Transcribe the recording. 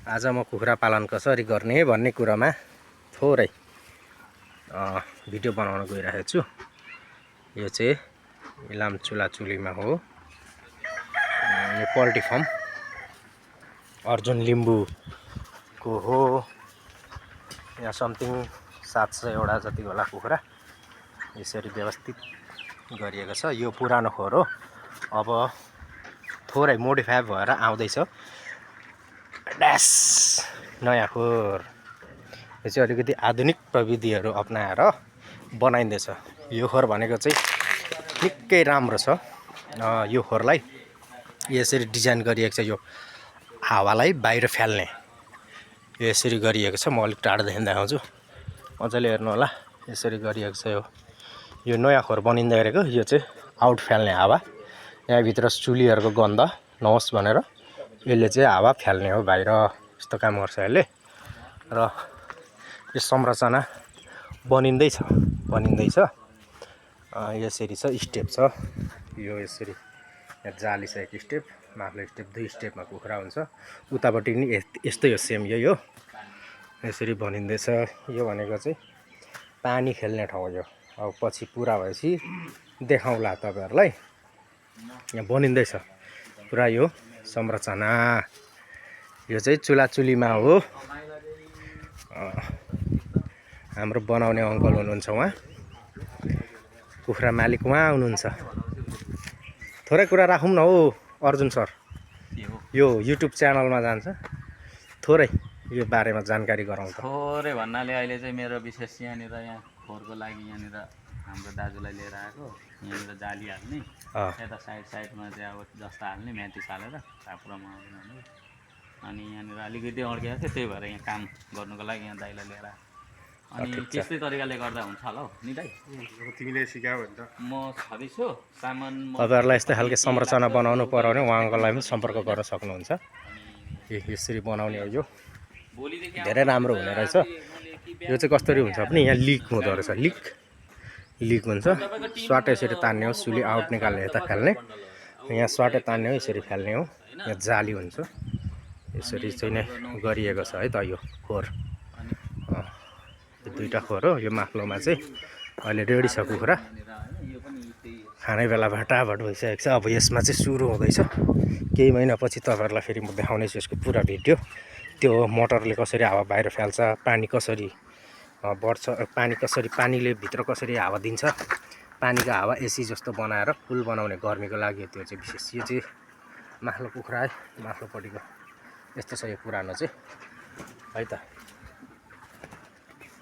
आज म कुखुरा पालन कसरी गर्ने भन्ने कुरामा थोरै भिडियो बनाउन गइरहेको छु। यो चाहिँ इलाम चुलाचुलीमा हो। यो पोल्ट्री फार्म अर्जुन लिम्बूको हो। यहाँ समथिङ 700 वटा जति होला कुखुरा यसरी व्यवस्थित गरिएको छ। यो पुरानो खोर हो, अब थोरै मोडिफाई भएर आउँदैछ ड्यास नयाँ खोर। यो चाहिँ अलिकति आधुनिक प्रविधिहरू अपनाएर बनाइँदैछ। यो खोर भनेको चाहिँ निकै राम्रो छ। यो खोरलाई यसरी डिजाइन गरिएको छ, यो हावालाई बाहिर फाल्ने यसरी गरिएको छ। म अलिक टाढादेखि देखाउँछु, मजाले हेर्नु होला। यसरी गरिएको छ। यो नयाँ खोर बनिँदै गरेको। यो चाहिँ आउट फाल्ने हावा, यहाँभित्र चुलीहरूको गन्ध नहोस् भनेर यसले चाहिँ हावा फाल्ने हो बाहिर। यस्तो काम गर्छ यसले। र यो संरचना बनिँदैछ। यसरी छ, स्टेप छ। यो यसरी यहाँ जाली छ, एक स्टेप, माथिल्लो स्टेप, 2 स्टेपमा कुखुरा हुन्छ। उतापट्टि नि यस्तै हो, सेम यही हो। यसरी बनिँदैछ। यो भनेको चाहिँ पानी खेल्ने ठाउँ। यो अब पछि पुरा भएपछि देखाउँला तपाईँहरूलाई। यहाँ बनिँदैछ पुरा यो संरचना। यो चाहिँ चुलाचुलीमा हो। हाम्रो बनाउने अङ्कल हुनुहुन्छ, उहाँ कुखुरा मालिक उहाँ हुनुहुन्छ। थोरै कुरा राखौँ न हो अर्जुन सर। यो युट्युब च्यानलमा जान्छ, थोरै यो बारेमा जानकारी गराउँ त। थोरै भन्नाले अहिले चाहिँ मेरो विशेष यहाँ खोरको लागि यहाँनिर हाम्रो दाजुलाई लिएर आएको। यहाँनिर जाली हाल्ने, यता साइडमा चाहिँ अब जस्ता हाल्ने, म्याटिस हालेर कापुरामा आउँदैन। अनि यहाँनिर अलिकति अड्केको थियो, त्यही भएर यहाँ काम गर्नुको लागि यहाँ दाइलाई लिएर आएको। अनि त्यस्तै तरिकाले गर्दा हुन्छ होला हौ नि दाइ? तिमीले सिकायो भने त म छँदैछु। सामान तपाईँहरूलाई यस्तै खालको संरचना बनाउनु पर्यो भने उहाँ अङ्कललाई पनि सम्पर्क गर्न सक्नुहुन्छ। यसरी बनाउने हो। यो धेरै राम्रो हुने रहेछ। यो चाहिँ कसरी हुन्छ भने यहाँ लिक हुँदो रहेछ। लिक हुन्छ। स्वाट यसरी तान्ने हो, सुली आउट निकाल्ने, यता फाल्ने, यहाँ स्वाटै तान्ने हो, यसरी फाल्ने हो। यहाँ जाली हुन्छ। यसरी चाहिँ नै गरिएको छ है त यो खोर। यो 2टा खोर हो। यो माथिल्लोमा चाहिँ अहिले रेडी छ कुखुरा, खाने बेला भटाभट भइसकेको छ। अब यसमा चाहिँ सुरु हुँदैछ। केही महिनापछि तपाईँहरूलाई फेरि म देखाउनेछु यसको पुरा भिडियो। त्यो मोटरले कसरी हावा बाहिर फाल्छ, पानी कसरी बढ्छ, पानीले भित्र कसरी हावा दिन्छ, पानीको हावा एसी जस्तो बनाएर कुल बनाउने गर्मीको लागि त्यो चाहिँ विशेष। यो चाहिँ माथिल्लो कुखुरा है, माथिल्लोपट्टिको यस्तो छ यो पुरानो चाहिँ है त।